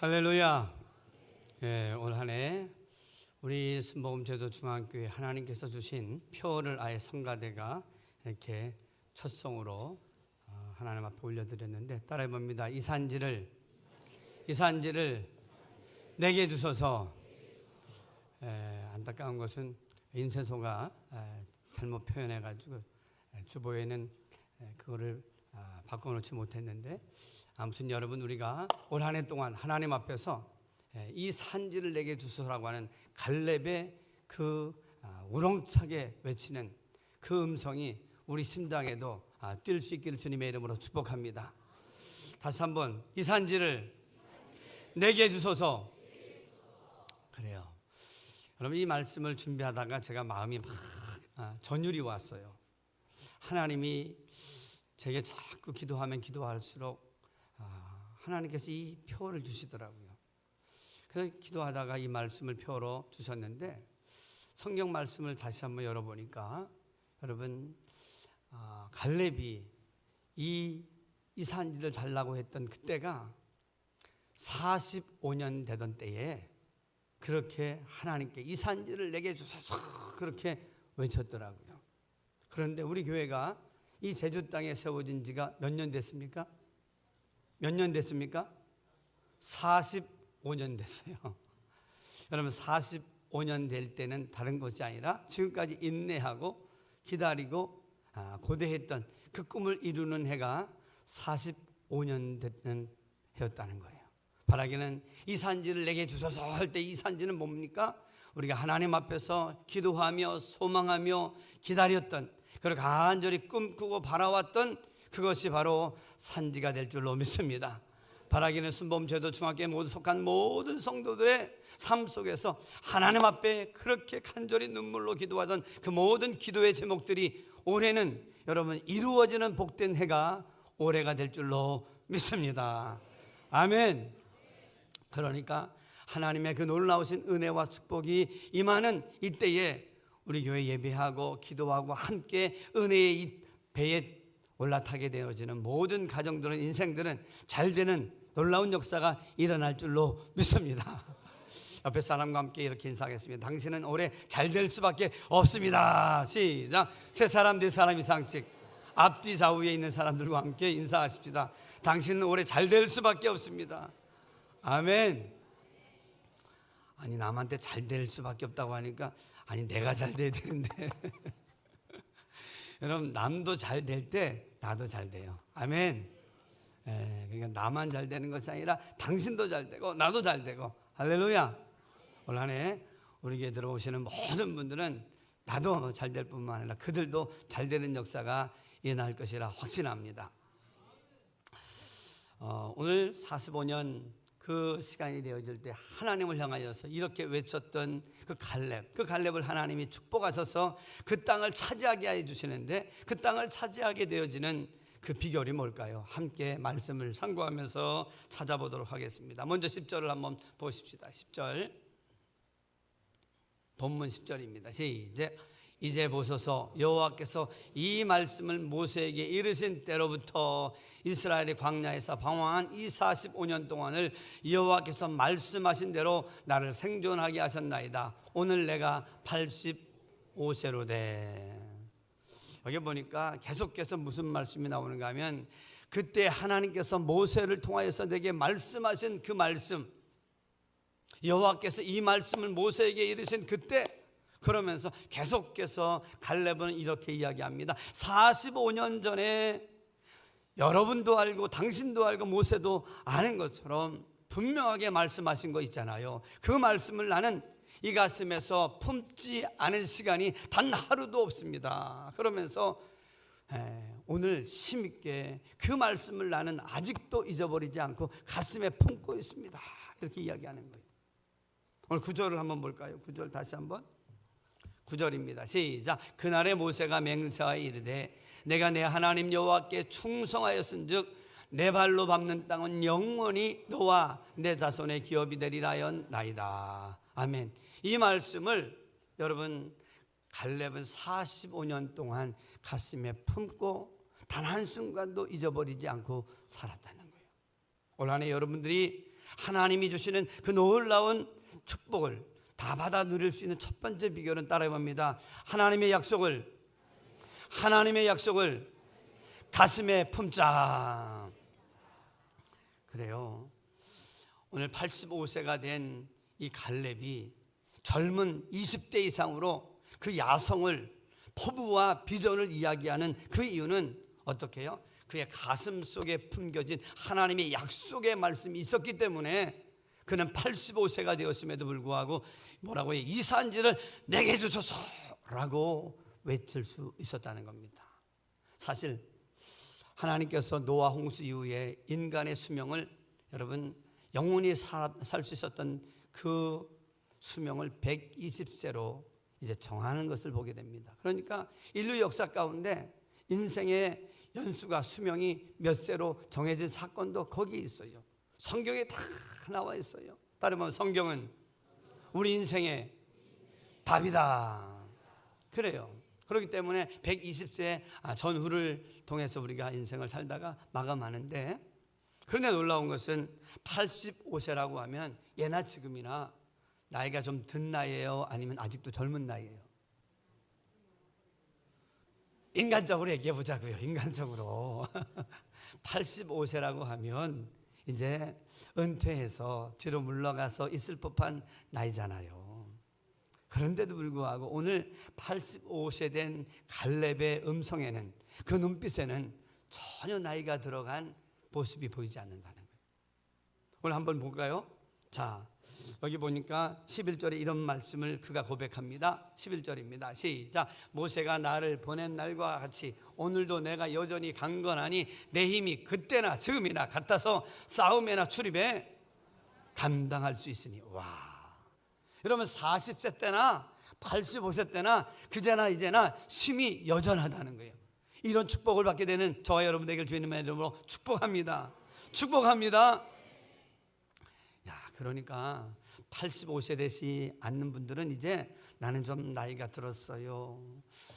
할렐루야. 올 한 해 우리 순복음제도 중앙교회 하나님께서 주신 표를 아예 성가대가 이렇게 첫송으로 하나님 앞에 올려드렸는데 따라해 봅니다. 이 산지를 내게 주소서. 안타까운 것은 인쇄소가 잘못 표현해가지고 주보에는 그거를 바꿔놓지 못했는데, 아무튼 여러분, 우리가 올 한 해 동안 하나님 앞에서 이 산지를 내게 주소서라고 하는 갈렙의 그 우렁차게 외치는 그 음성이 우리 심장에도 뛸 수 있기를 주님의 이름으로 축복합니다. 다시 한번, 이 산지를 내게 주소서. 그래요. 여러분, 이 말씀을 준비하다가 제가 마음이 막 전율이 왔어요. 하나님이 제게 자꾸 기도하면 기도할수록 하나님께서 이 표를 주시더라고요. 그래서 기도하다가 이 말씀을 표로 주셨는데, 성경 말씀을 다시 한번 열어보니까 여러분, 갈렙이 이 산지를 달라고 했던 그때가 45년 되던 때에 그렇게 하나님께 이 산지를 내게 주소서 그렇게 외쳤더라고요. 그런데 우리 교회가 이 제주 땅에 세워진 지가 몇 년 됐습니까? 몇 년 됐습니까? 45년 됐어요. 여러분, 45년 될 때는 다른 것이 아니라 지금까지 인내하고 기다리고 고대했던 그 꿈을 이루는 해가 45년 됐는 해였다는 거예요. 바라기는 이 산지를 내게 주소서 할 때 이 산지는 뭡니까? 우리가 하나님 앞에서 기도하며 소망하며 기다렸던, 그리고 간절히 꿈꾸고 바라왔던 그것이 바로 산지가 될 줄로 믿습니다. 바라기는 순복음제도 중앙교회 모두 속한 모든 성도들의 삶 속에서 하나님 앞에 그렇게 간절히 눈물로 기도하던 그 모든 기도의 제목들이 올해는 여러분 이루어지는 복된 해가 올해가 될 줄로 믿습니다. 아멘. 그러니까 하나님의 그 놀라우신 은혜와 축복이 임하는 이때에 우리 교회 예배하고 기도하고 함께 은혜의 이 배에 올라타게 되어지는 모든 가정들은, 인생들은 잘되는 놀라운 역사가 일어날 줄로 믿습니다. 옆에 사람과 함께 이렇게 인사하겠습니다. 당신은 올해 잘될 수밖에 없습니다. 시작. 세 사람 네 사람 이상씩 앞뒤 좌우에 있는 사람들과 함께 인사하십시다. 당신은 올해 잘될 수밖에 없습니다. 아멘. 아니, 남한테 잘될 수밖에 없다고 하니까, 아니 내가 잘 돼야 되는데 여러분, 남도 잘 될 때 나도 잘 돼요. 아멘. 그러니까 나만 잘 되는 것이 아니라 당신도 잘 되고 나도 잘 되고. 할렐루야. 올 한 해 우리 교회 들어오시는 모든 분들은 나도 잘 될 뿐만 아니라 그들도 잘 되는 역사가 일어날 것이라 확신합니다. 오늘 45년 그 시간이 되어질 때 하나님을 향하여서 이렇게 외쳤던 그 갈렙을 하나님이 축복하셔서 그 땅을 차지하게 해주시는데, 그 땅을 차지하게 되어지는 그 비결이 뭘까요? 함께 말씀을 상고하면서 찾아보도록 하겠습니다. 먼저 10절을 한번 보십시다. 10절, 본문 10절입니다. 시작. 이제 보소서, 여호와께서 이 말씀을 모세에게 이르신 때로부터 이스라엘의 광야에서 방황한 이 45년 동안을 여호와께서 말씀하신 대로 나를 생존하게 하셨나이다. 오늘 내가 85세로 돼. 여기 보니까 계속해서 무슨 말씀이 나오는가 하면, 그때 하나님께서 모세를 통하여서 내게 말씀하신 그 말씀, 여호와께서 이 말씀을 모세에게 이르신 그때, 그러면서 계속해서 갈렙은 이렇게 이야기합니다. 45년 전에 여러분도 알고 당신도 알고 모세도 아는 것처럼 분명하게 말씀하신 거 있잖아요. 그 말씀을 나는 이 가슴에서 품지 않은 시간이 단 하루도 없습니다. 그러면서 오늘 힘있게 그 말씀을 나는 아직도 잊어버리지 않고 가슴에 품고 있습니다. 이렇게 이야기하는 거예요. 오늘 9절을 한번 볼까요? 9절 다시 한번. 9절입니다. 시작. 그날에 모세가 맹세하여 이르되 내가 내 하나님 여호와께 충성하였은즉 내 발로 밟는 땅은 영원히 너와 내 자손의 기업이 되리라 하였나이다. 아멘. 이 말씀을 여러분 갈렙은 45년 동안 가슴에 품고 단 한순간도 잊어버리지 않고 살았다는 거예요. 올 한 해 여러분들이 하나님이 주시는 그 놀라운 축복을 다 받아 누릴 수 있는 첫 번째 비결은 따라해봅니다. 하나님의 약속을 가슴에 품자. 그래요. 오늘 85세가 된 이 갈렙이 젊은 20대 이상으로 그 야성을, 포부와 비전을 이야기하는 그 이유는 어떻게 해요? 그의 가슴 속에 품겨진 하나님의 약속의 말씀이 있었기 때문에 그는 85세가 되었음에도 불구하고 뭐라고 해요? 이 산지를 내게 주소서라고 외칠 수 있었다는 겁니다. 사실 하나님께서 노아 홍수 이후에 인간의 수명을, 여러분, 영원히 살 수 있었던 그 수명을 120세로 이제 정하는 것을 보게 됩니다. 그러니까 인류 역사 가운데 인생의 연수가, 수명이 몇 세로 정해진 사건도 거기에 있어요. 성경에 다 나와 있어요. 다른 말로 성경은 우리 인생의 답이다. 그래요. 그렇기 때문에 120세 전후를 통해서 우리가 인생을 살다가 마감하는데, 그런데 놀라운 것은 85세라고 하면 예나 지금이나 나이가 좀 든 나이예요? 아니면 아직도 젊은 나이예요? 인간적으로 얘기해 보자고요. 인간적으로 85세라고 하면 이제 은퇴해서 뒤로 물러가서 있을 법한 나이잖아요. 그런데도 불구하고 오늘 85세 된 갈렙의 음성에는, 그 눈빛에는 전혀 나이가 들어간 모습이 보이지 않는다는 거예요. 오늘 한번 볼까요? 자, 여기 보니까 11절에 이런 말씀을 그가 고백합니다. 11절입니다. 시작. 모세가 나를 보낸 날과 같이 오늘도 내가 여전히 강건하니 내 힘이 그때나 지금이나 같아서 싸움에나 출입에 감당할 수 있으니. 와, 여러분 40세 때나 85세 때나 그제나 이제나 힘이 여전하다는 거예요. 이런 축복을 받게 되는 저와 여러분 되길 주님의 이름으로 축복합니다. 축복합니다. 야, 그러니까 85세 되지 않는 분들은 이제 나는 좀 나이가 들었어요,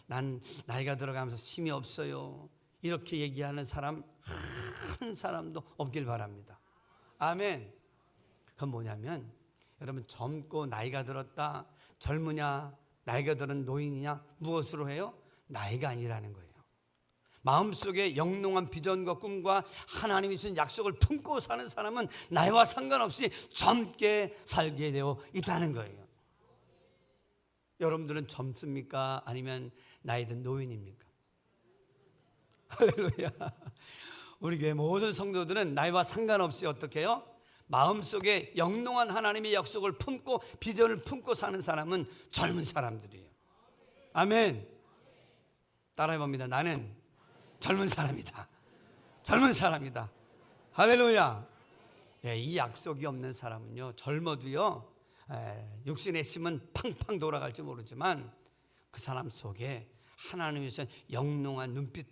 난 나이가 들어가면서 힘이 없어요, 이렇게 얘기하는 사람 한 사람도 없길 바랍니다. 아멘. 그건 뭐냐면, 여러분, 젊고 나이가 들었다, 젊으냐 나이가 들은 노인이냐, 무엇으로 해요? 나이가 아니라는 거예요. 마음속에 영롱한 비전과 꿈과 하나님이 주신 약속을 품고 사는 사람은 나이와 상관없이 젊게 살게 되어 있다는 거예요. 여러분들은 젊습니까? 아니면 나이 든 노인입니까? 할렐루야. 우리 교회 모든 성도들은 나이와 상관없이 어떻게 해요? 마음속에 영롱한 하나님의 약속을 품고 비전을 품고 사는 사람은 젊은 사람들이에요. 아멘. 따라해봅니다. 나는 젊은 사람이다. 젊은 사람이다. 할렐루야. 예, 이 약속이 없는 사람은요, 젊어도요, 육신의 힘은 팡팡 돌아갈지 모르지만 그 사람 속에 하나님의 영롱한 눈빛,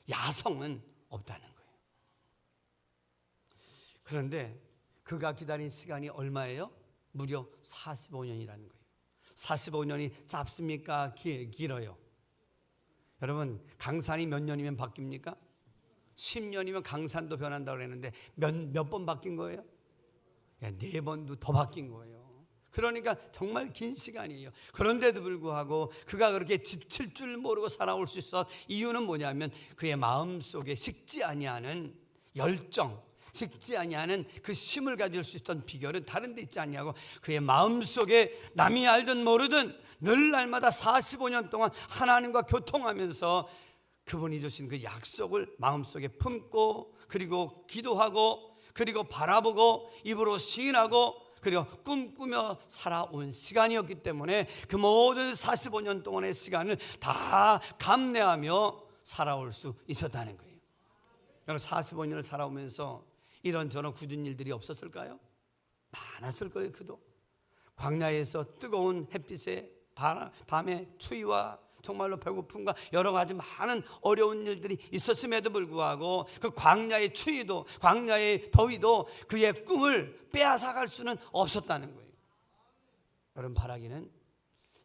야성은 없다는 거예요. 그런데 그가 기다린 시간이 얼마예요? 무려 45년이라는 거예요. 45년이 짧습니까? 길어요? 여러분, 강산이 몇 년이면 바뀝니까? 10년이면 강산도 변한다고 그랬는데 몇 번 바뀐 거예요? 4번도 더 바뀐 거예요. 그러니까 정말 긴 시간이에요. 그런데도 불구하고 그가 그렇게 지칠 줄 모르고 살아올 수 있어. 이유는 뭐냐면 그의 마음속에 식지 아니하는 열정, 식지 아니하는 그 힘을 가질 수 있던 비결은 다른 데 있지 않냐고, 그의 마음속에 남이 알든 모르든 늘 날마다 45년 동안 하나님과 교통하면서 그분이 주신 그 약속을 마음속에 품고, 그리고 기도하고, 그리고 바라보고, 입으로 시인하고, 그리고 꿈꾸며 살아온 시간이었기 때문에 그 모든 45년 동안의 시간을 다 감내하며 살아올 수 있었다는 거예요. 여러분, 45년을 살아오면서 이런저런 굳은 일들이 없었을까요? 많았을 거예요. 그도 광야에서 뜨거운 햇빛에 밤의 추위와 정말로 배고픔과 여러 가지 많은 어려운 일들이 있었음에도 불구하고 그 광야의 추위도, 광야의 더위도 그의 꿈을 빼앗아갈 수는 없었다는 거예요. 여러분, 바라기는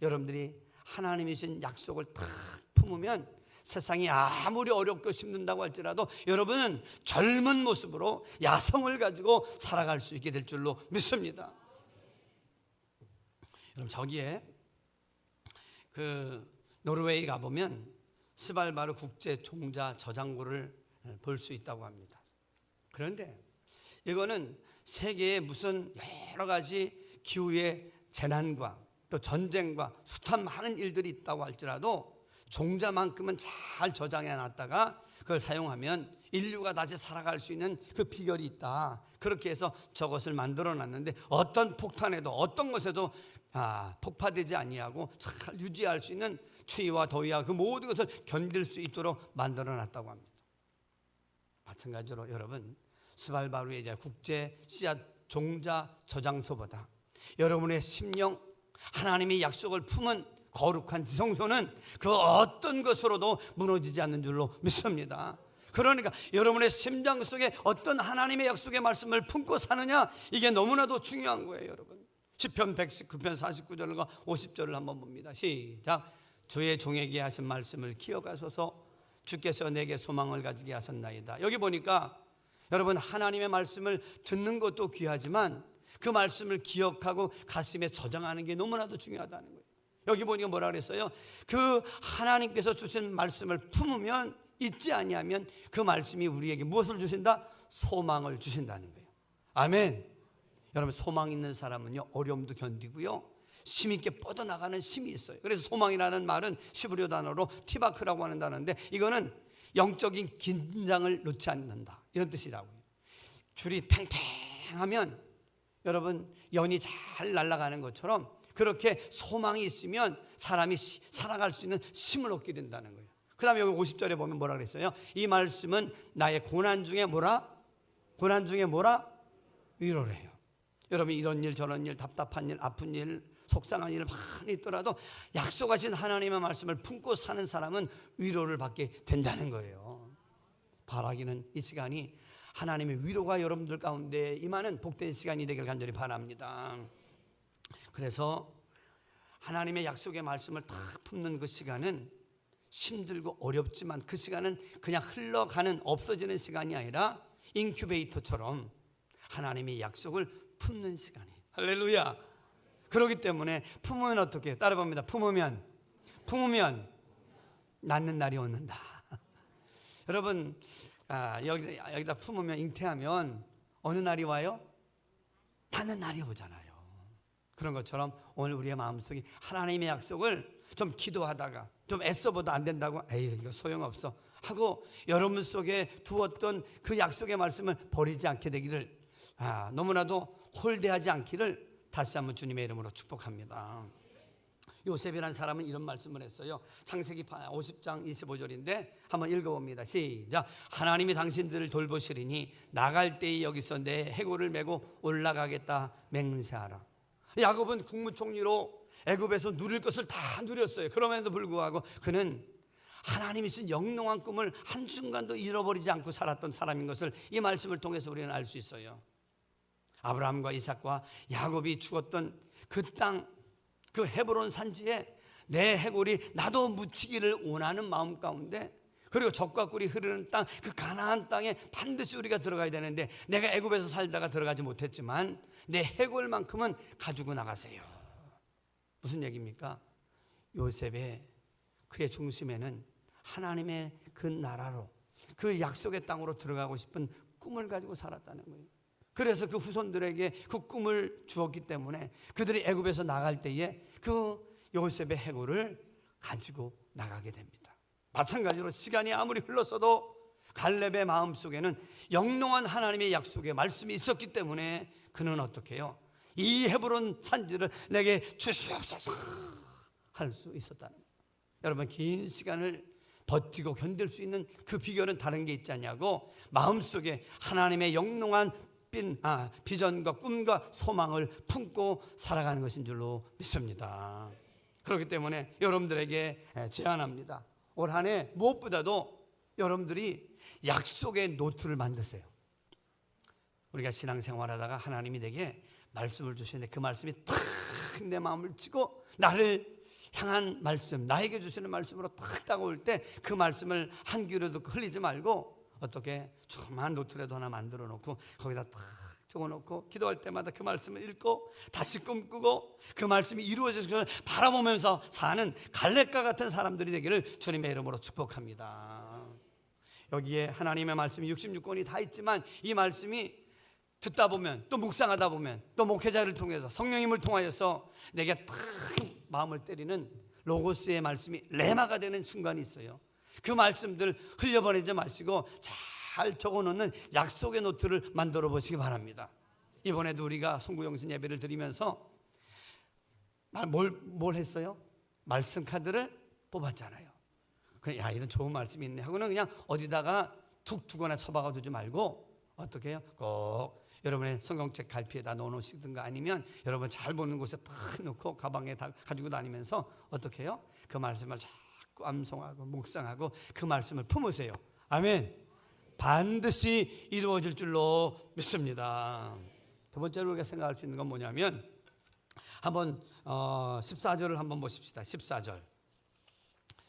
여러분들이 하나님이 주신 약속을 탁 품으면 세상이 아무리 어렵고 힘든다고 할지라도 여러분은 젊은 모습으로 야성을 가지고 살아갈 수 있게 될 줄로 믿습니다. 여러분, 저기에 그 노르웨이 가보면 스발바르 국제 종자 저장고를 볼 수 있다고 합니다. 그런데 이거는 세계에 무슨 여러 가지 기후의 재난과 또 전쟁과 숱한 많은 일들이 있다고 할지라도 종자만큼은 잘 저장해 놨다가 그걸 사용하면 인류가 다시 살아갈 수 있는 그 비결이 있다. 그렇게 해서 저것을 만들어 놨는데 어떤 폭탄에도 어떤 것에도 폭파되지 아니하고 잘 유지할 수 있는 추위와 더위와 그 모든 것을 견딜 수 있도록 만들어 놨다고 합니다. 마찬가지로 여러분, 스발바르의 이제 국제 씨앗 종자 저장소보다 여러분의 심령, 하나님의 약속을 품은 거룩한 지성소는 그 어떤 것으로도 무너지지 않는 줄로 믿습니다. 그러니까 여러분의 심장 속에 어떤 하나님의 약속의 말씀을 품고 사느냐, 이게 너무나도 중요한 거예요. 여러분, 시편 119편 49절과 50절을 한번 봅니다. 시작. 주의 종에게 하신 말씀을 기억하소서. 주께서 내게 소망을 가지게 하셨나이다. 여기 보니까 여러분, 하나님의 말씀을 듣는 것도 귀하지만 그 말씀을 기억하고 가슴에 저장하는 게 너무나도 중요하다는 거예요. 여기 보니까 뭐라 그랬어요? 그 하나님께서 주신 말씀을 품으면, 잊지 아니하면 그 말씀이 우리에게 무엇을 주신다? 소망을 주신다는 거예요. 아멘. 여러분, 소망 있는 사람은요, 어려움도 견디고요, 힘있게 뻗어나가는 힘이 있어요. 그래서 소망이라는 말은 시브리어 단어로 티바크라고 하는 단어인데, 이거는 영적인 긴장을 놓지 않는다, 이런 뜻이라고요. 줄이 팽팽하면 여러분, 연이 잘 날아가는 것처럼 그렇게 소망이 있으면 사람이 살아갈 수 있는 힘을 얻게 된다는 거예요. 그 다음에 여기 50절에 보면 뭐라 그랬어요? 이 말씀은 나의 고난 중에 뭐라? 고난 중에 뭐라? 위로래요. 여러분, 이런 일 저런 일, 답답한 일, 아픈 일, 속상한 일 많이 있더라도 약속하신 하나님의 말씀을 품고 사는 사람은 위로를 받게 된다는 거예요. 바라기는 이 시간이 하나님의 위로가 여러분들 가운데 임하는 복된 시간이 되길 간절히 바랍니다. 그래서 하나님의 약속의 말씀을 딱 품는 그 시간은 힘들고 어렵지만 그 시간은 그냥 흘러가는, 없어지는 시간이 아니라 인큐베이터처럼 하나님의 약속을 품는 시간이에요. 할렐루야. 그렇기 때문에 품으면 어떻게 해요? 따라 봅니다. 품으면 낫는 날이 오는다. 여러분, 여기다 품으면, 잉태하면 어느 날이 와요? 낫는 날이 오잖아요. 그런 것처럼 오늘 우리의 마음속에 하나님의 약속을 좀 기도하다가 좀 애써보다 안 된다고, 에이, 이거 소용없어 하고 여러분 속에 두었던 그 약속의 말씀을 버리지 않게 되기를, 너무나도 홀대하지 않기를 다시 한번 주님의 이름으로 축복합니다. 요셉이라는 사람은 이런 말씀을 했어요. 창세기 50장 25절인데 한번 읽어봅니다. 시작. 하나님이 당신들을 돌보시리니 나갈 때에 여기서 내 해골을 메고 올라가겠다 맹세하라. 야곱은 국무총리로 애굽에서 누릴 것을 다 누렸어요. 그럼에도 불구하고 그는 하나님이 쓴 영롱한 꿈을 한순간도 잃어버리지 않고 살았던 사람인 것을 이 말씀을 통해서 우리는 알 수 있어요. 아브라함과 이삭과 야곱이 죽었던 그 땅, 그 헤브론 산지에 내 해골이 나도 묻히기를 원하는 마음 가운데, 그리고 젖과 꿀이 흐르는 땅, 그 가나안 땅에 반드시 우리가 들어가야 되는데 내가 애굽에서 살다가 들어가지 못했지만 내 해골만큼은 가지고 나가세요. 무슨 얘기입니까? 요셉의 그의 중심에는 하나님의 그 나라로, 그 약속의 땅으로 들어가고 싶은 꿈을 가지고 살았다는 거예요. 그래서 그 후손들에게 그 꿈을 주었기 때문에 그들이 애굽에서 나갈 때에 그 요셉의 해골을 가지고 나가게 됩니다. 마찬가지로 시간이 아무리 흘렀어도 갈렙의 마음속에는 영롱한 하나님의 약속의 말씀이 있었기 때문에 그는 어떻게 해요? 이 헤브론 산지를 내게 주시옵소서 할 수 있었다는 거예요. 여러분, 긴 시간을 버티고 견딜 수 있는 그 비결은 다른 게 있지 않냐고, 마음속에 하나님의 영롱한 비전과 꿈과 소망을 품고 살아가는 것인 줄로 믿습니다. 그렇기 때문에 여러분들에게 제안합니다. 올 한 해 무엇보다도 여러분들이 약속의 노트를 만드세요. 우리가 신앙생활하다가 하나님이 내게 말씀을 주시는데 그 말씀이 탁 내 마음을 치고 나를 향한 말씀, 나에게 주시는 말씀으로 탁 다가올 때 그 말씀을 한 귀로도 흘리지 말고 어떻게 조그만 노트라도 하나 만들어 놓고 거기다 탁 적어놓고 기도할 때마다 그 말씀을 읽고 다시 꿈꾸고 그 말씀이 이루어지는 것을 바라보면서 사는 갈렙과 같은 사람들이 되기를 주님의 이름으로 축복합니다. 여기에 하나님의 말씀이 66권이 다 있지만 이 말씀이 듣다 보면 또 묵상하다 보면 또 목회자를 통해서 성령님을 통하여서 내게 탁 마음을 때리는 로고스의 말씀이 레마가 되는 순간이 있어요. 그 말씀들 흘려보내지 마시고 잘 적어놓는 약속의 노트를 만들어 보시기 바랍니다. 이번에도 우리가 송구영신 예배를 드리면서 뭘 했어요? 말씀 카드를 뽑았잖아요. 야, 이런 좋은 말씀이 있네 하고는 그냥 어디다가 툭 두거나 처박아 두지 말고 어떻게 해요? 꼭 여러분의 성경책 갈피에다 넣어놓으시든가 아니면 여러분 잘 보는 곳에 탁 놓고 가방에 다 가지고 다니면서 어떻게 해요? 그 말씀을 자꾸 암송하고 묵상하고 그 말씀을 품으세요. 아멘. 반드시 이루어질 줄로 믿습니다. 두 번째로 우리가 생각할 수 있는 건 뭐냐면 한번 14절을 한번 보십시다.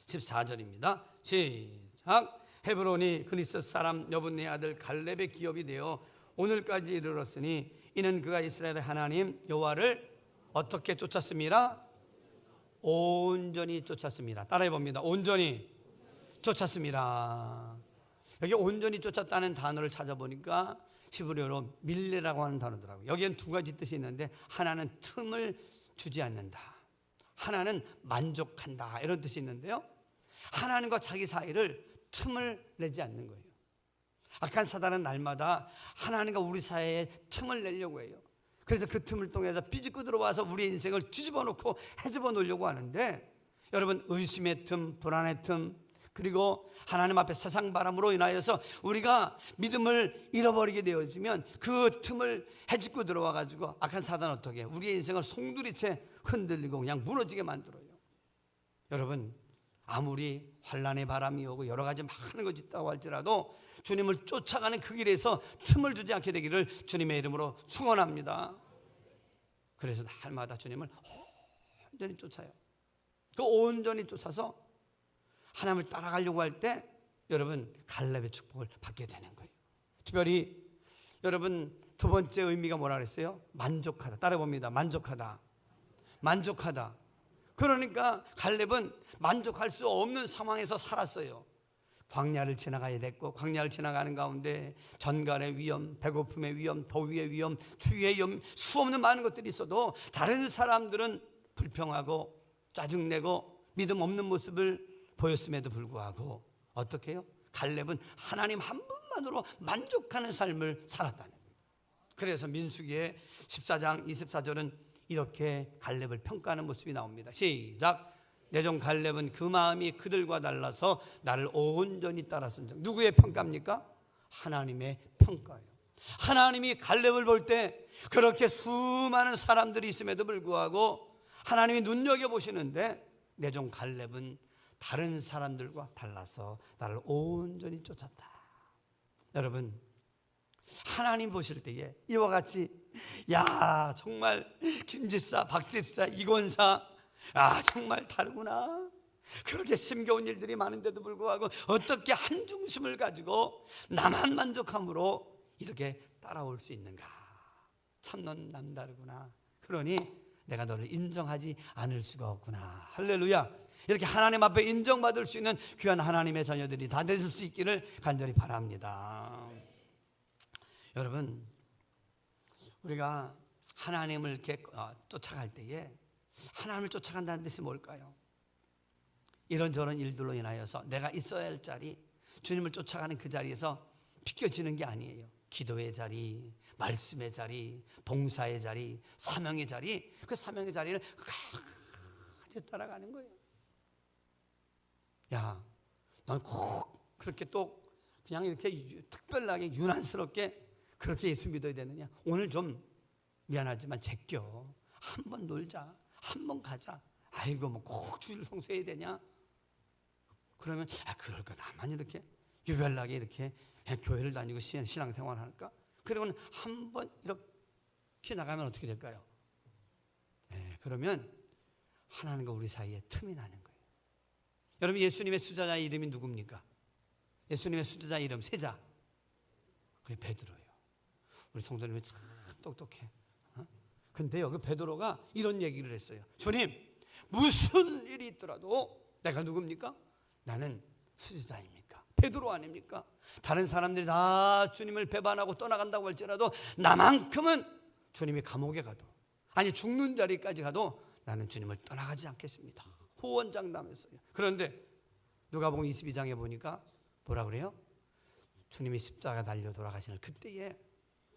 14절입니다. 시작. 헤브론이 그리스 사람 여분네 아들 갈렙의 기업이 되어 오늘까지 이르렀으니 이는 그가 이스라엘의 하나님 여호와를 어떻게 쫓았습니다? 온전히 쫓았습니다. 따라해 봅니다. 온전히 쫓았습니다. 여기 온전히 쫓았다는 단어를 찾아보니까 히브리어로 밀레라고 하는 단어더라고요. 여기엔 두 가지 뜻이 있는데 하나는 틈을 주지 않는다, 하나는 만족한다, 이런 뜻이 있는데요, 하나님과 자기 사이를 틈을 내지 않는 거예요. 악한 사단은 날마다 하나님과 우리 사이에 틈을 내려고 해요. 그래서 그 틈을 통해서 삐집고 들어와서 우리의 인생을 뒤집어 놓고 헤집어 놓으려고 하는데, 여러분 의심의 틈, 불안의 틈, 그리고 하나님 앞에 세상 바람으로 인하여서 우리가 믿음을 잃어버리게 되어지면 그 틈을 헤집고 들어와 가지고 악한 사단은 어떻게 해요? 우리의 인생을 송두리째 흔들리고 그냥 무너지게 만들어요. 여러분 아무리 환난의 바람이 오고 여러 가지 많은 것이 있다고 할지라도 주님을 쫓아가는 그 길에서 틈을 두지 않게 되기를 주님의 이름으로 축원합니다. 그래서 날마다 주님을 온전히 쫓아요. 그 온전히 쫓아서 하나님을 따라가려고 할 때 여러분 갈렙의 축복을 받게 되는 거예요. 특별히 여러분 두 번째 의미가 뭐라 그랬어요? 만족하다. 따라 봅니다. 만족하다. 만족하다. 그러니까 갈렙은 만족할 수 없는 상황에서 살았어요. 광야를 지나가야 됐고, 광야를 지나가는 가운데 전갈의 위험, 배고픔의 위험, 더위의 위험, 추위의 위험, 수없는 많은 것들이 있어도 다른 사람들은 불평하고 짜증내고 믿음 없는 모습을 보였음에도 불구하고 어떻게 해요? 갈렙은 하나님 한 분만으로 만족하는 삶을 살았다는 거예요. 그래서 민수기의 14장 24절은 이렇게 갈렙을 평가하는 모습이 나옵니다. 시작. 내 종 갈렙은 그 마음이 그들과 달라서 나를 온전히 따랐은즉. 누구의 평가입니까? 하나님의 평가예요. 하나님이 갈렙을 볼 때 그렇게 수많은 사람들이 있음에도 불구하고 하나님이 눈여겨보시는데 내 종 갈렙은 다른 사람들과 달라서 나를 온전히 쫓았다. 여러분 하나님 보실 때에 이와 같이 야 정말 김집사, 박집사, 이권사 정말 다르구나, 그렇게 힘겨운 일들이 많은데도 불구하고 어떻게 한 중심을 가지고 나만 만족함으로 이렇게 따라올 수 있는가, 참 넌 남다르구나, 그러니 내가 너를 인정하지 않을 수가 없구나. 할렐루야. 이렇게 하나님 앞에 인정받을 수 있는 귀한 하나님의 자녀들이 다 되실 수 있기를 간절히 바랍니다. 여러분 우리가 하나님을 이렇게 쫓아갈 때에 하나님을 쫓아간다는 뜻이 뭘까요? 이런저런 일들로 인하여서 내가 있어야 할 자리, 주님을 쫓아가는 그 자리에서 비켜지는 게 아니에요. 기도의 자리, 말씀의 자리, 봉사의 자리, 사명의 자리, 그 사명의 자리를 같이 따라가는 거예요. 야, 넌 꼭 그렇게 또 그냥 이렇게 특별하게 유난스럽게 그렇게 예수 믿어야 되느냐? 오늘 좀 미안하지만 제껴. 한번 놀자. 한번 가자. 아이고 뭐 꼭 주일 성수해야 되냐? 그러면 그럴까? 나만 이렇게 유별나게 이렇게 그냥 교회를 다니고 신앙생활 할까? 그리고는 한번 이렇게 나가면 어떻게 될까요? 그러면 하나님과 우리 사이에 틈이 나는 거예요. 여러분, 예수님의 수제자의 이름이 누굽니까? 예수님의 수제자 이름 세자, 그게 베드로예요. 우리 성도님이 참 똑똑해. 근데요, 그 베드로가 이런 얘기를 했어요. 주님, 무슨 일이 있더라도 내가 누굽니까? 나는 수제자입니까? 베드로 아닙니까? 다른 사람들이 다 주님을 배반하고 떠나간다고 할지라도 나만큼은 주님이 감옥에 가도, 아니 죽는 자리까지 가도 나는 주님을 떠나가지 않겠습니다. 호언장담했어요. 그런데 누가복음 22장에 보니까 뭐라 그래요? 주님이 십자가 달려 돌아가시는 그때에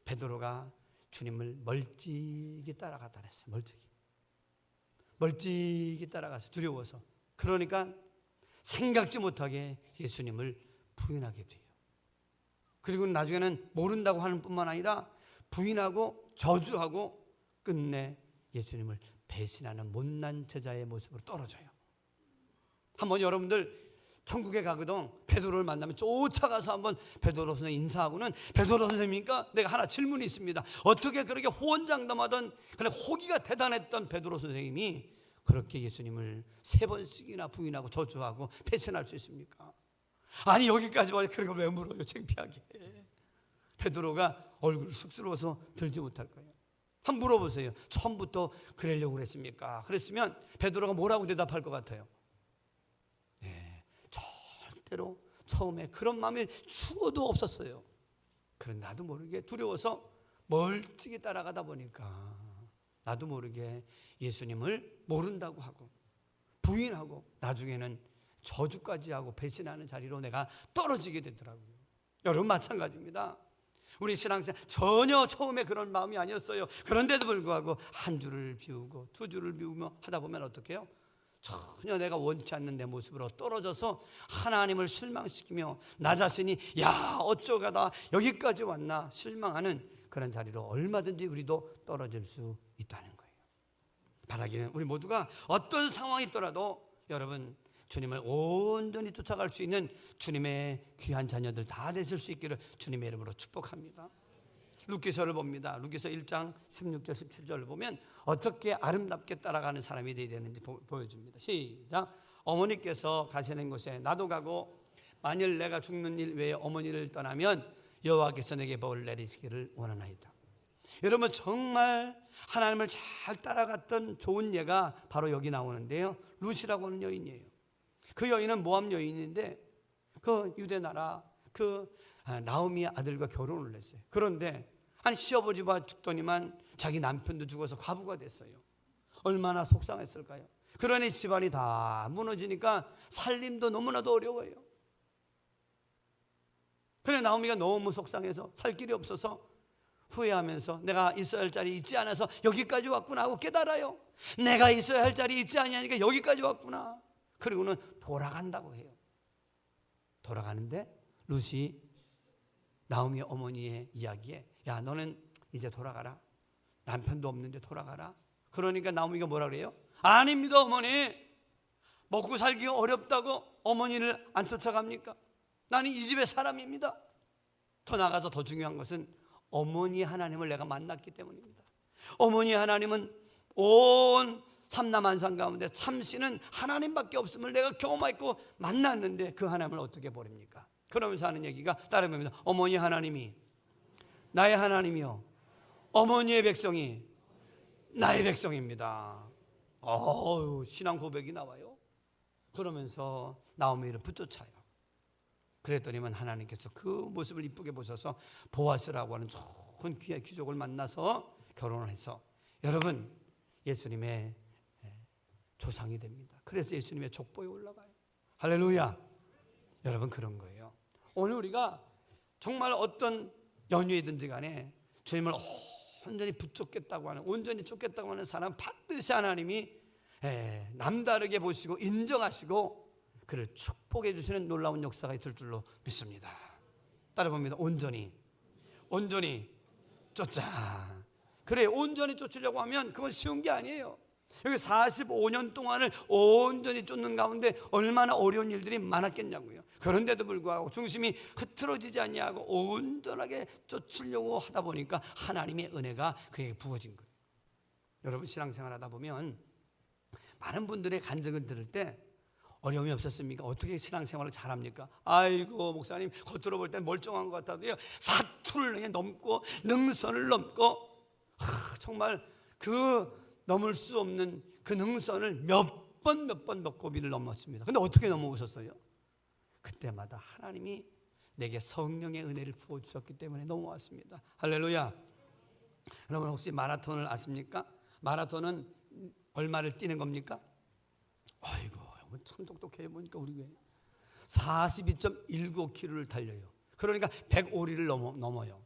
베드로가 주님을 멀찍이 따라갔다 그랬어요. 멀찍이 따라가서 두려워서. 그러니까 생각지 못하게 예수님을 부인하게 돼요. 그리고 나중에는 모른다고 하는 뿐만 아니라 부인하고 저주하고 끝내 예수님을 배신하는 못난 제자의 모습으로 떨어져요. 한번 여러분들 천국에 가거든 베드로를 만나면 쫓아가서 한번 베드로 선생님 인사하고는, 베드로 선생님이니까 내가 하나 질문이 있습니다. 어떻게 그렇게 호언장담하던 그런 호기가 대단했던 베드로 선생님이 그렇게 예수님을 3번씩이나 부인하고 저주하고 배신할 수 있습니까? 아니 여기까지 와서 그런 걸 왜 물어요? 창피하게. 베드로가 얼굴 쑥스러워서 들지 못할 거예요. 한번 물어보세요. 처음부터 그러려고 그랬습니까? 그랬으면 베드로가 뭐라고 대답할 것 같아요? 절대로 처음에 그런 마음이 추워도 없었어요. 그런데 나도 모르게 두려워서 멀찍이 따라가다 보니까 나도 모르게 예수님을 모른다고 하고 부인하고 나중에는 저주까지 하고 배신하는 자리로 내가 떨어지게 되더라고요. 여러분 마찬가지입니다. 우리 신앙생활 전혀 처음에 그런 마음이 아니었어요. 그런데도 불구하고 한 줄을 비우고 두 줄을 비우며 하다 보면 어떻게 해요? 전혀 내가 원치 않는 내 모습으로 떨어져서 하나님을 실망시키며 나 자신이 야 어쩌가다 여기까지 왔나 실망하는 그런 자리로 얼마든지 우리도 떨어질 수 있다는 거예요. 바라기는 우리 모두가 어떤 상황이 있더라도 여러분 주님을 온전히 쫓아갈 수 있는 주님의 귀한 자녀들 다 되실 수 있기를 주님의 이름으로 축복합니다. 룻기서를 봅니다. 룻기서 1장 16절 17절을 보면 어떻게 아름답게 따라가는 사람이 되어야 되는지 보여줍니다. 시작. 어머니께서 가시는 곳에 나도 가고 만일 내가 죽는 일 외에 어머니를 떠나면 여호와께서 내게 벌을 내리시기를 원하나이다. 여러분 정말 하나님을 잘 따라갔던 좋은 예가 바로 여기 나오는데요. 룻이라고 하는 여인이에요. 그 여인은 모압 여인인데 그 유대 나라 그 나오미의 아들과 결혼을 했어요. 그런데 한 시아버지가 죽더니만 자기 남편도 죽어서 과부가 됐어요. 얼마나 속상했을까요? 그러니 집안이 다 무너지니까 살림도 너무나도 어려워요. 그래 나오미가 너무 속상해서 살 길이 없어서 후회하면서 내가 있어야 할 자리 있지 않아서 여기까지 왔구나 하고 깨달아요. 내가 있어야 할 자리 있지 않으니까 여기까지 왔구나. 그리고는 돌아간다고 해요. 돌아가는데 룻이 나오미 어머니의 이야기에 야 너는 이제 돌아가라. 남편도 없는데 돌아가라. 그러니까 나오미가 뭐라 그래요? 아닙니다 어머니. 먹고 살기가 어렵다고 어머니를 안 쫓아갑니까? 나는 이 집의 사람입니다. 더 나아가서 더 중요한 것은 어머니 하나님을 내가 만났기 때문입니다. 어머니 하나님은 온 삼남한산 가운데 참신은 하나님밖에 없음을 내가 경험했고 만났는데 그 하나님을 어떻게 버립니까? 그러면서 하는 얘기가 다른 겁니다. 어머니 하나님이 나의 하나님이요 어머니의 백성이 나의 백성입니다. 신앙 고백이 나와요. 그러면서 나오미를 붙쫓아요. 그랬더니만 하나님께서 그 모습을 이쁘게 보셔서 보아스라고 하는 좋은 귀의 귀족을 만나서 결혼을 해서 여러분 예수님의 조상이 됩니다. 그래서 예수님의 족보에 올라가요. 할렐루야. 여러분 그런 거예요. 오늘 우리가 정말 어떤 연유이든지 간에 주님을 온전히 붙잡겠다고 하는 온전히 쫓겠다고 하는 사람 반드시 하나님이 남다르게 보시고 인정하시고 그를 축복해 주시는 놀라운 역사가 있을 줄로 믿습니다. 따라 봅니다. 온전히 쫓자. 그래 온전히 쫓으려고 하면 그건 쉬운 게 아니에요. 여기 45년 동안을 온전히 쫓는 가운데 얼마나 어려운 일들이 많았겠냐고요. 그런데도 불구하고 중심이 흐트러지지 않냐고 온전하게 쫓으려고 하다 보니까 하나님의 은혜가 그에게 부어진 거예요. 여러분 신앙생활 하다 보면 많은 분들의 간증을 들을 때 어려움이 없었습니까? 어떻게 신앙생활을 잘합니까? 아이고 목사님 겉으로 볼 땐 멀쩡한 것 같아도요 사투를 넘고 능선을 넘고 정말 그 넘을 수 없는 그 능선을 몇 번 고비를 넘었습니다. 근데 어떻게 넘어오셨어요? 그때마다 하나님이 내게 성령의 은혜를 부어주셨기 때문에 넘어왔습니다. 할렐루야. 여러분 혹시 마라톤을 아십니까? 마라톤은 얼마를 뛰는 겁니까? 아이고 참 똑똑해 보니까 우리 교회 42.195km를 달려요. 그러니까 105리를 넘어요.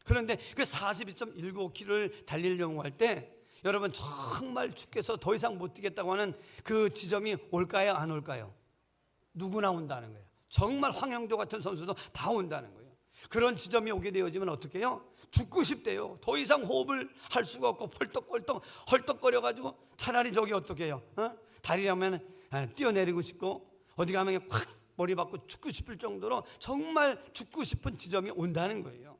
그런데 그 42.195km를 달리려고 할 때 여러분 정말 죽겠어 더 이상 못 뛰겠다고 하는 그 지점이 올까요? 안 올까요? 누구나 온다는 거예요. 정말 황영조 같은 선수도 다 온다는 거예요. 그런 지점이 오게 되어지면 어떻게 해요? 죽고 싶대요. 더 이상 호흡을 할 수가 없고 헐떡거려가지고 차라리 저기 어떻게 해요? 다리라면 뛰어내리고 싶고 어디 가면 확 머리 박고 죽고 싶을 정도로 정말 죽고 싶은 지점이 온다는 거예요.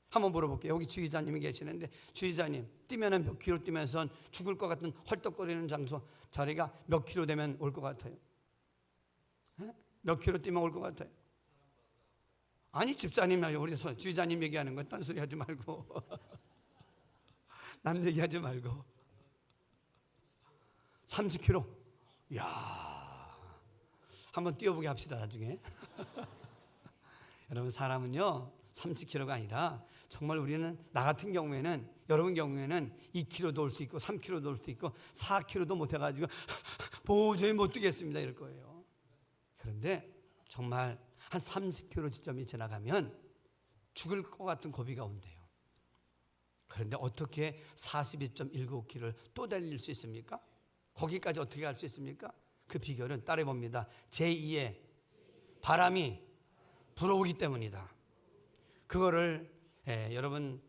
한번 물어볼게요. 여기 주의자님이 계시는데 주의자님 뛰면 몇 킬로 뛰면서 죽을 것 같은 헐떡거리는 장소 자리가 몇 킬로 되면 올 것 같아요? 몇 킬로 뛰면 올 것 같아요? 아니 집사님 우리 주의자님 얘기하는 거 딴소리 하지 말고 남 얘기하지 말고 30km. 이야 한번 뛰어보게 합시다 나중에. 여러분 사람은요 30km가 아니라 정말 우리는 나 같은 경우에는 여러분 경우에는 2km도 올 수 있고 3km도 올 수 있고 4km도 못 해가지고 도저히 못 뛰겠습니다 이럴 거예요. 그런데 정말 한 30km 지점이 지나가면 죽을 것 같은 고비가 온대요. 그런데 어떻게 42.195km를 또 달릴 수 있습니까? 거기까지 어떻게 갈 수 있습니까? 그 비결은 따라해봅니다. 제2의 바람이 불어오기 때문이다. 그거를 여러분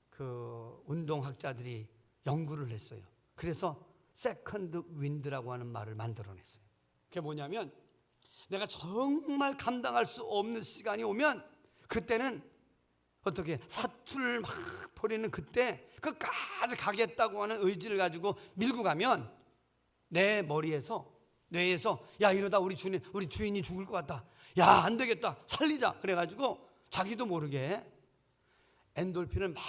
그 운동학자들이 연구를 했어요. 그래서 세컨드 윈드라고 하는 말을 만들어냈어요. 그게 뭐냐면 내가 정말 감당할 수 없는 시간이 오면 그때는 어떻게 사투를 막 벌이는 그때 끝까지 가겠다고 하는 의지를 가지고 밀고 가면 내 머리에서 뇌에서 야 이러다 우리 주인이 죽을 것 같다. 야 안 되겠다 살리자 그래가지고 자기도 모르게 엔돌핀을 막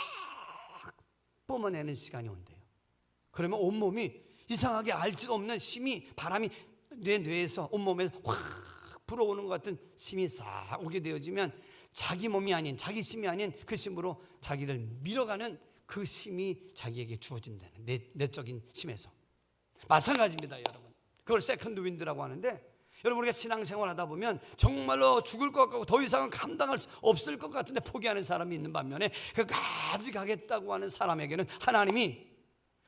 뿜어내는 시간이 온대요. 그러면 온몸이 이상하게 알지도 없는 힘이 바람이 내 뇌에서 온몸에서 확 불어오는 것 같은 힘이 싹 오게 되어지면 자기 몸이 아닌 자기 힘이 아닌 그 힘으로 자기를 밀어가는 그 힘이 자기에게 주어진다는 내적인 힘에서 마찬가지입니다 여러분. 그걸 세컨드 윈드라고 하는데 여러분 우리가 신앙생활 하다 보면 정말로 죽을 것 같고 더 이상은 감당할 수 없을 것 같은데 포기하는 사람이 있는 반면에 끝까지 가겠다고 하는 사람에게는 하나님이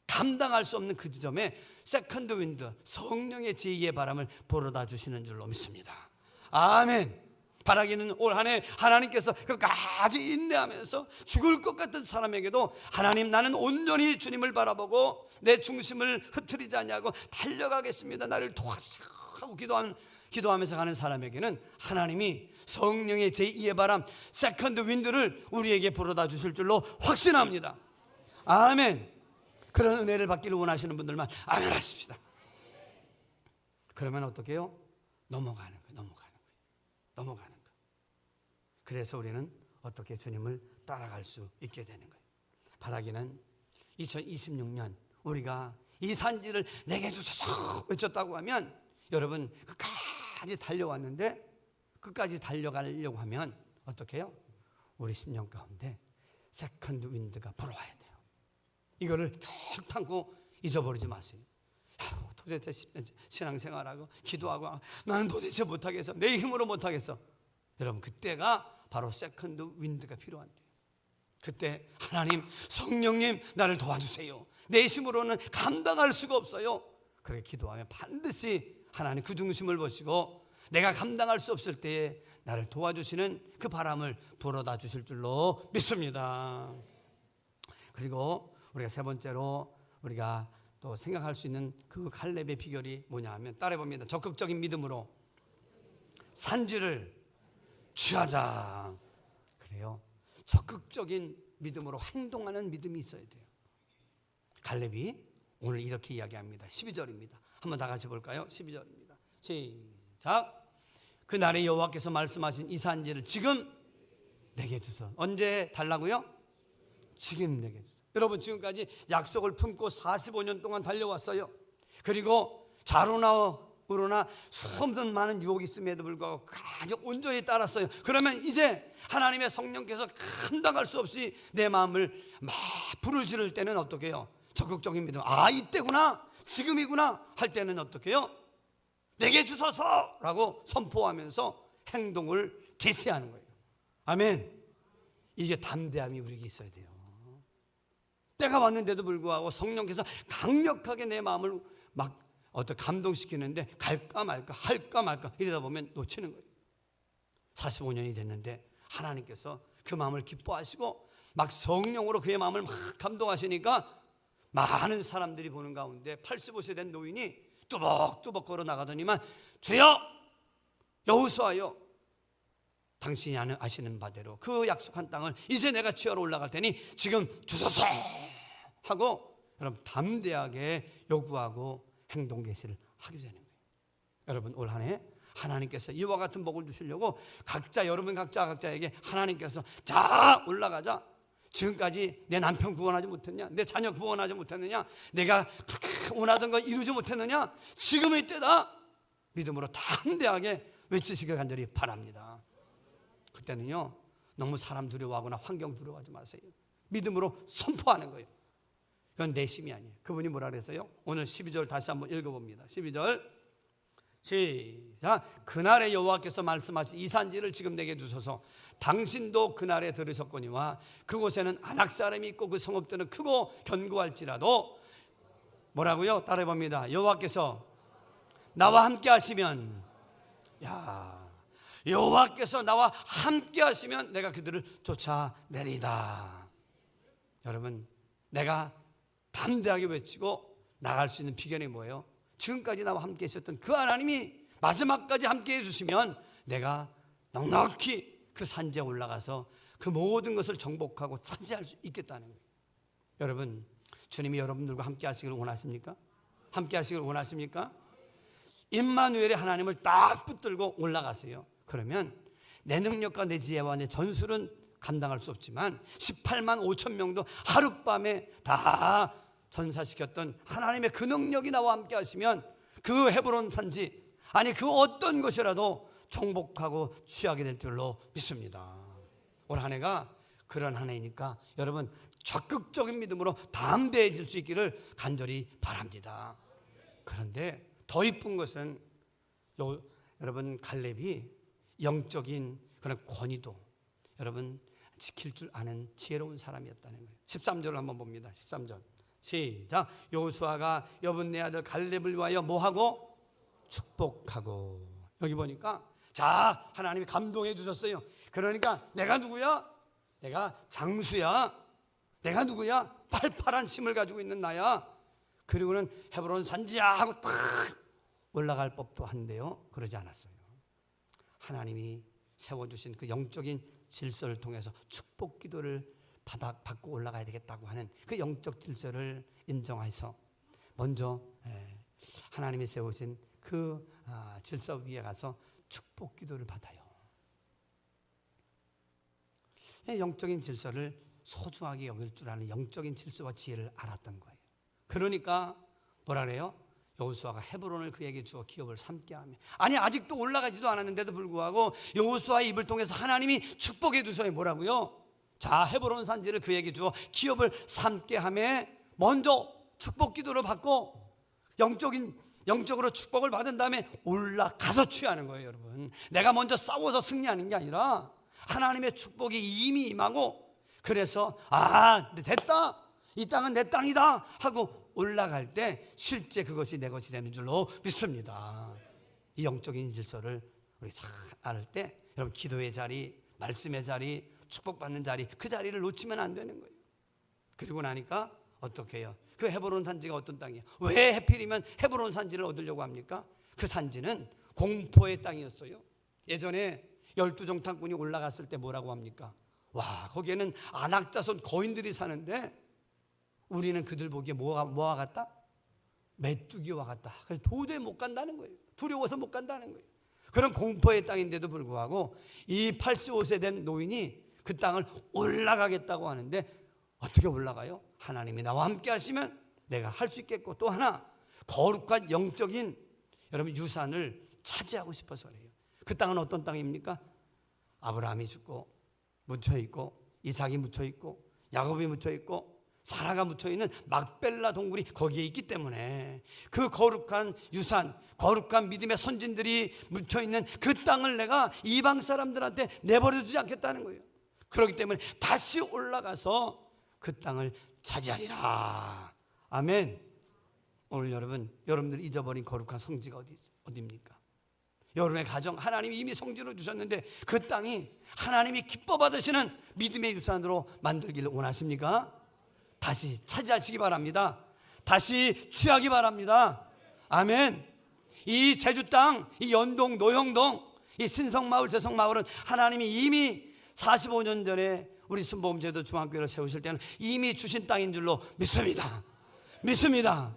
감당할 수 없는 그 지점에 세컨드 윈드 성령의 제2의 바람을 불어다 주시는 줄로 믿습니다. 아멘. 바라기는 올 한 해 하나님께서 끝까지 인내하면서 죽을 것 같은 사람에게도 하나님 나는 온전히 주님을 바라보고 내 중심을 흐트리지 않냐고 달려가겠습니다 나를 도와주세요 하고 기도하면서 가는 사람에게는 하나님이 성령의 제2의 바람 세컨드 윈드를 우리에게 불어다 주실 줄로 확신합니다. 아멘. 그런 은혜를 받기를 원하시는 분들만 아멘 하십시다. 그러면 어떻게 해요? 넘어가는 거예요. 그래서 우리는 어떻게 주님을 따라갈 수 있게 되는 거예요. 바라기는 2026년 우리가 이 산지를 내게 주소서 외쳤다고 하면 여러분 끝까지 달려왔는데 끝까지 달려가려고 하면 어떻게 해요? 우리 심령 가운데 세컨드 윈드가 불어와야 돼요. 이거를 결탄고 잊어버리지 마세요. 도대체 신앙생활하고 기도하고 나는 도대체 못하겠어. 내 힘으로 못하겠어. 여러분 그때가 바로 세컨드 윈드가 필요한데요. 그때 하나님 성령님 나를 도와주세요. 내 힘으로는 감당할 수가 없어요. 그렇게 기도하면 반드시 하나님 그 중심을 보시고 내가 감당할 수 없을 때에 나를 도와주시는 그 바람을 불어다 주실 줄로 믿습니다. 그리고 우리가 세 번째로 우리가 또 생각할 수 있는 그 갈렙의 비결이 뭐냐 하면 따라해봅니다. 적극적인 믿음으로 산지를 취하자. 그래요. 적극적인 믿음으로 행동하는 믿음이 있어야 돼요. 갈렙이 오늘 이렇게 이야기합니다. 12절입니다. 한번 다 같이 볼까요? 12절입니다. 시작. 그날에 여호와께서 말씀하신 이 산지를 지금 내게 주소. 언제 달라고요? 지금 내게 주소. 여러분, 지금까지 약속을 품고 45년 동안 달려왔어요. 그리고 좌로나 우로나 수없는 많은 유혹이 있음에도 불구하고 아주 온전히 따랐어요. 그러면 이제 하나님의 성령께서 감당할 수 없이 내 마음을 막 불을 지를 때는 어떻게 해요? 적극적인 믿음. 아, 이때구나, 지금이구나 할 때는 어떻게 해요? 내게 주소서라고 선포하면서 행동을 개시하는 거예요. 아멘. 이게 담대함이 우리에게 있어야 돼요. 때가 왔는데도 불구하고 성령께서 강력하게 내 마음을 막 감동시키는데 갈까 말까 할까 말까 이러다 보면 놓치는 거예요. 45년이 됐는데 하나님께서 그 마음을 기뻐하시고 막 성령으로 그의 마음을 막 감동하시니까 많은 사람들이 보는 가운데 85세 된 노인이 뚜벅뚜벅 걸어 나가더니만, 주여, 여호수아여, 당신이 아시는 바대로 그 약속한 땅을 이제 내가 취하러 올라갈 테니 지금 주소서 하고 여러분 담대하게 요구하고 행동 개시를 하게 되는 거예요. 여러분, 올 한 해 하나님께서 이와 같은 복을 주시려고 여러분 각자에게 하나님께서 자, 올라가자. 지금까지 내 남편 구원하지 못했냐? 내 자녀 구원하지 못했느냐? 내가 그렇게 원하던 거 이루지 못했느냐? 지금의 때다. 믿음으로 담대하게 외치시길 간절히 바랍니다. 그때는요, 너무 사람 두려워하거나 환경 두려워하지 마세요. 믿음으로 선포하는 거예요. 그건 내심이 아니에요. 그분이 뭐라 그랬어요? 오늘 12절 다시 한번 읽어봅니다. 12절 시작. 그날에 여호와께서 말씀하신 이 산지를 지금 내게 주소서. 당신도 그날에 들으셨거니와 그곳에는 안악 사람이 있고 그 성읍들은 크고 견고할지라도 뭐라고요? 따라해봅니다. 여호와께서 나와 함께 하시면, 여호와께서 나와 함께 하시면 내가 그들을 쫓아내리다. 여러분, 내가 담대하게 외치고 나갈 수 있는 비결이 뭐예요? 지금까지 나와 함께 있었던 그 하나님이 마지막까지 함께 해주시면 내가 넉넉히 그 산지에 올라가서 그 모든 것을 정복하고 차지할 수 있겠다는 거예요. 여러분, 주님이 여러분들과 함께 하시기를 원하십니까? 함께 하시기를 원하십니까? 임마누엘의 하나님을 딱 붙들고 올라가세요. 그러면 내 능력과 내 지혜와 내 전술은 감당할 수 없지만 18만 5천 명도 하룻밤에 다 전사시켰던 하나님의 그 능력이 나와 함께 하시면 그 헤브론 산지, 아니 그 어떤 것이라도 정복하고 취하게 될 줄로 믿습니다. 올 한 해가 그런 한 해이니까 여러분 적극적인 믿음으로 담대해질 수 있기를 간절히 바랍니다. 그런데 더 이쁜 것은 여러분 갈렙이 영적인 그런 권위도 여러분 지킬 줄 아는 지혜로운 사람이었다는 거예요. 13절을 한번 봅니다. 13절 시작. 여호수아가 여분네 아들 갈렙을 위하여 뭐하고? 축복하고. 여기 보니까 자, 하나님이 감동해 주셨어요. 그러니까 내가 누구야? 내가 장수야. 내가 누구야? 팔팔한 힘을 가지고 있는 나야. 그리고는 헤브론 산지야 하고 탁 올라갈 법도 한데요, 그러지 않았어요. 하나님이 세워주신 그 영적인 질서를 통해서 축복 기도를 받고 올라가야 되겠다고 하는 그 영적 질서를 인정해서 먼저 하나님이 세우신 그 질서 위에 가서 축복 기도를 받아요. 영적인 질서를 소중하게 여길 줄 아는 영적인 질서와 지혜를 알았던 거예요. 그러니까 뭐라 그래요? 여호수아가 헤브론을 그에게 주어 기업을 삼게하며, 아니 아직도 올라가지도 않았는데도 불구하고 여호수아의 입을 통해서 하나님이 축복해 주셔야 뭐라고요? 자, 헤브론 산지를 그에게 주어 기업을 삼게하며 먼저 축복 기도를 받고 영적으로 축복을 받은 다음에 올라가서 취하는 거예요. 여러분, 내가 먼저 싸워서 승리하는 게 아니라 하나님의 축복이 이미 임하고, 그래서 됐다, 이 땅은 내 땅이다 하고 올라갈 때 실제 그것이 내 것이 되는 줄로 믿습니다. 이 영적인 질서를 우리 잘 알 때 여러분 기도의 자리, 말씀의 자리, 축복받는 자리, 그 자리를 놓치면 안 되는 거예요. 그리고 나니까 어떻게 해요? 그 헤브론 산지가 어떤 땅이에요? 왜 하필이면 헤브론 산지를 얻으려고 합니까? 그 산지는 공포의 땅이었어요. 예전에 12정탐꾼이 올라갔을 때 뭐라고 합니까? 와, 거기에는 안악자손 거인들이 사는데 우리는 그들 보기에 뭐와 같다? 메뚜기와 같다. 그래서 도저히 못 간다는 거예요. 두려워서 못 간다는 거예요. 그런 공포의 땅인데도 불구하고 이 85세 된 노인이 그 땅을 올라가겠다고 하는데 어떻게 올라가요? 하나님이 나와 함께 하시면 내가 할 수 있겠고, 또 하나 거룩한 영적인 여러분 유산을 차지하고 싶어서 그래요. 그 땅은 어떤 땅입니까? 아브라함이 죽고 묻혀있고, 이삭이 묻혀있고, 야곱이 묻혀있고, 사라가 묻혀있는 막벨라 동굴이 거기에 있기 때문에 그 거룩한 유산, 거룩한 믿음의 선진들이 묻혀있는 그 땅을 내가 이방 사람들한테 내버려두지 않겠다는 거예요. 그렇기 때문에 다시 올라가서 그 땅을 차지하리라. 아멘. 오늘 여러분들 잊어버린 거룩한 성지가 어디입니까? 여러분의 가정 하나님이 이미 성지로 주셨는데 그 땅이 하나님이 기뻐 받으시는 믿음의 유산으로 만들기를 원하십니까? 다시 차지하시기 바랍니다. 다시 취하기 바랍니다. 아멘. 이 제주 땅, 이 연동, 노영동, 이 신성마을, 제성마을은 하나님이 이미 45년 전에 우리 순복음제도 중앙교회를 세우실 때는 이미 주신 땅인 줄로 믿습니다. 믿습니다.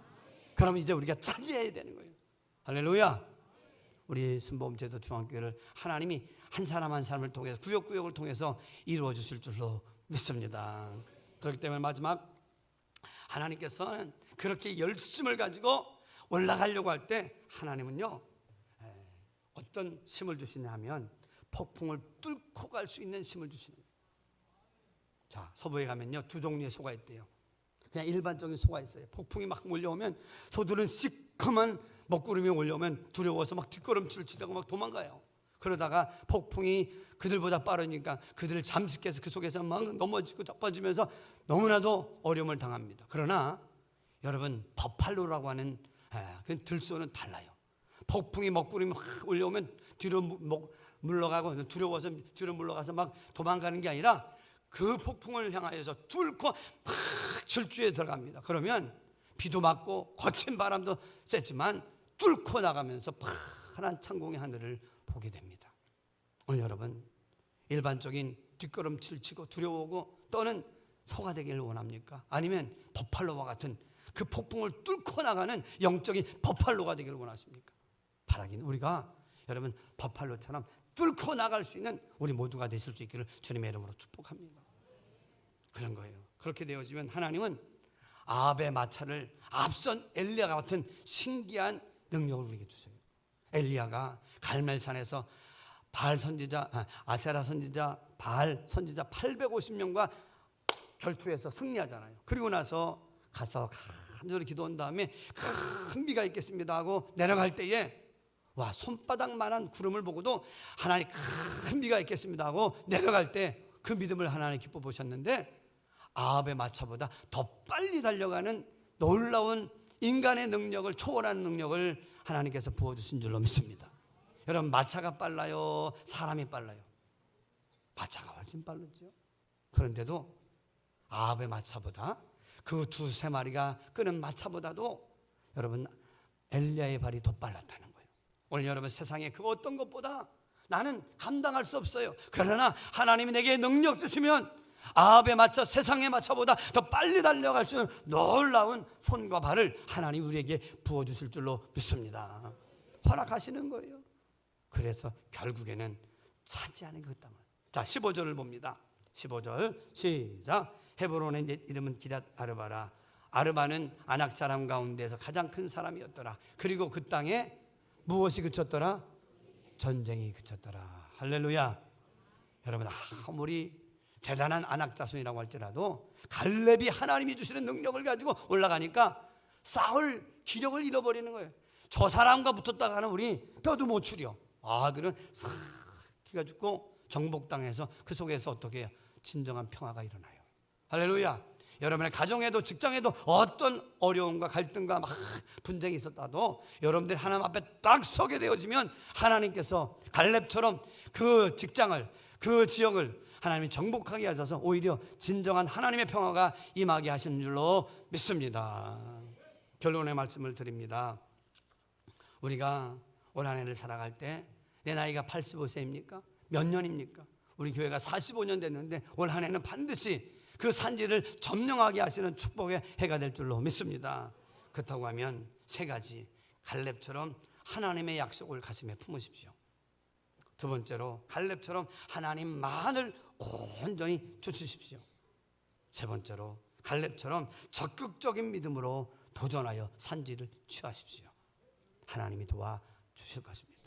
그럼 이제 우리가 차지해야 되는 거예요. 할렐루야. 우리 순복음제도 중앙교회를 하나님이 한 사람 한 사람을 통해서 구역구역을 통해서 이루어 주실 줄로 믿습니다. 그렇기 때문에 마지막 하나님께서는 그렇게 열심을 가지고 올라가려고 할 때 하나님은요 어떤 힘을 주시냐 하면 폭풍을 뚫고 갈 수 있는 힘을 주시는 거예요. 자, 서부에 가면요 두 종류의 소가 있대요. 그냥 일반적인 소가 있어요. 폭풍이 막 몰려오면 소들은 시커먼 먹구름이 올려오면 두려워서 막 뒷걸음질 치려고 막 도망가요. 그러다가 폭풍이 그들보다 빠르니까 그들을 잠식해서 그 속에서 막 넘어지고 자빠지면서 너무나도 어려움을 당합니다. 그러나 여러분 버팔로라고 하는 그 들소는 달라요. 폭풍이 먹구름이 확 올려오면 뒤로 물러가고 두려워서 뒤로 물러가서 막 도망가는 게 아니라 그 폭풍을 향하여서 뚫고 막 질주에 들어갑니다. 그러면 비도 맞고 거친 바람도 셌지만 뚫고 나가면서 파란 창공의 하늘을 보게 됩니다. 오늘 여러분 일반적인 뒷걸음질 치고 두려워하고 떠는 소가 되기를 원합니까? 아니면 버팔로와 같은 그 폭풍을 뚫고 나가는 영적인 버팔로가 되기를 원하십니까? 바라기는 우리가 여러분 버팔로처럼 뚫고 나갈 수 있는 우리 모두가 되실 수 있기를 주님의 이름으로 축복합니다. 그런 거예요. 그렇게 되어지면 하나님은 아합의 마차를 앞선 엘리야 같은 신기한 능력을 우리에게 주세요. 엘리야가 갈멜산에서 바알 선지자, 아세라 선지자, 바알 선지자 850명과 결투해서 승리하잖아요. 그리고 나서 가서 간절히 기도한 다음에 큰 비가 있겠습니다 하고 내려갈 때에 와 손바닥만한 구름을 보고도 하나님 큰 비가 있겠습니다 하고 내려갈 때 그 믿음을 하나님 기뻐 보셨는데 아합의 마차보다 더 빨리 달려가는 놀라운 인간의 능력을 초월한 능력을 하나님께서 부어주신 줄로 믿습니다. 여러분 마차가 빨라요? 사람이 빨라요? 마차가 훨씬 빠르죠. 그런데도 아합의 마차보다 그 두세 마리가 끄는 마차보다도 여러분 엘리야의 발이 더 빨랐다는 거예요. 오늘 여러분 세상에 그 어떤 것보다 나는 감당할 수 없어요. 그러나 하나님이 내게 능력 주시면 아합의 마차, 세상의 마차보다 더 빨리 달려갈 수 있는 놀라운 손과 발을 하나님 우리에게 부어주실 줄로 믿습니다. 허락하시는 거예요. 그래서 결국에는 차지하는 그 땅을. 자 15절을 봅니다. 15절 시작. 헤브론의 이름은 기럇 아르바라. 아르바는 아낙 사람 가운데서 가장 큰 사람이었더라. 그리고 그 땅에 무엇이 그쳤더라? 전쟁이 그쳤더라. 할렐루야. 여러분 아무리 대단한 아낙 자손이라고 할지라도 갈렙이 하나님이 주시는 능력을 가지고 올라가니까 싸울 기력을 잃어버리는 거예요. 저 사람과 붙었다가는 우리 뼈도 못 추려. 그는 싹 기가 죽고 정복당해서 그 속에서 어떻게 해요? 진정한 평화가 일어나요. 할렐루야. 여러분의 가정에도 직장에도 어떤 어려움과 갈등과 막 분쟁이 있었다도 여러분들이 하나님 앞에 딱 서게 되어지면 하나님께서 갈렙처럼 그 직장을 그 지역을 하나님이 정복하게 하셔서 오히려 진정한 하나님의 평화가 임하게 하시는 줄로 믿습니다. 결론의 말씀을 드립니다. 우리가 올 한 해를 살아갈 때 내 나이가 85세입니까? 몇 년입니까? 우리 교회가 45년 됐는데 올 한 해는 반드시 그 산지를 점령하게 하시는 축복의 해가 될 줄로 믿습니다. 그렇다고 하면 세 가지, 갈렙처럼 하나님의 약속을 가슴에 품으십시오. 두 번째로 갈렙처럼 하나님만을 온전히 쫓으십시오. 세 번째로 갈렙처럼 적극적인 믿음으로 도전하여 산지를 취하십시오. 하나님이 도와주실 것입니다.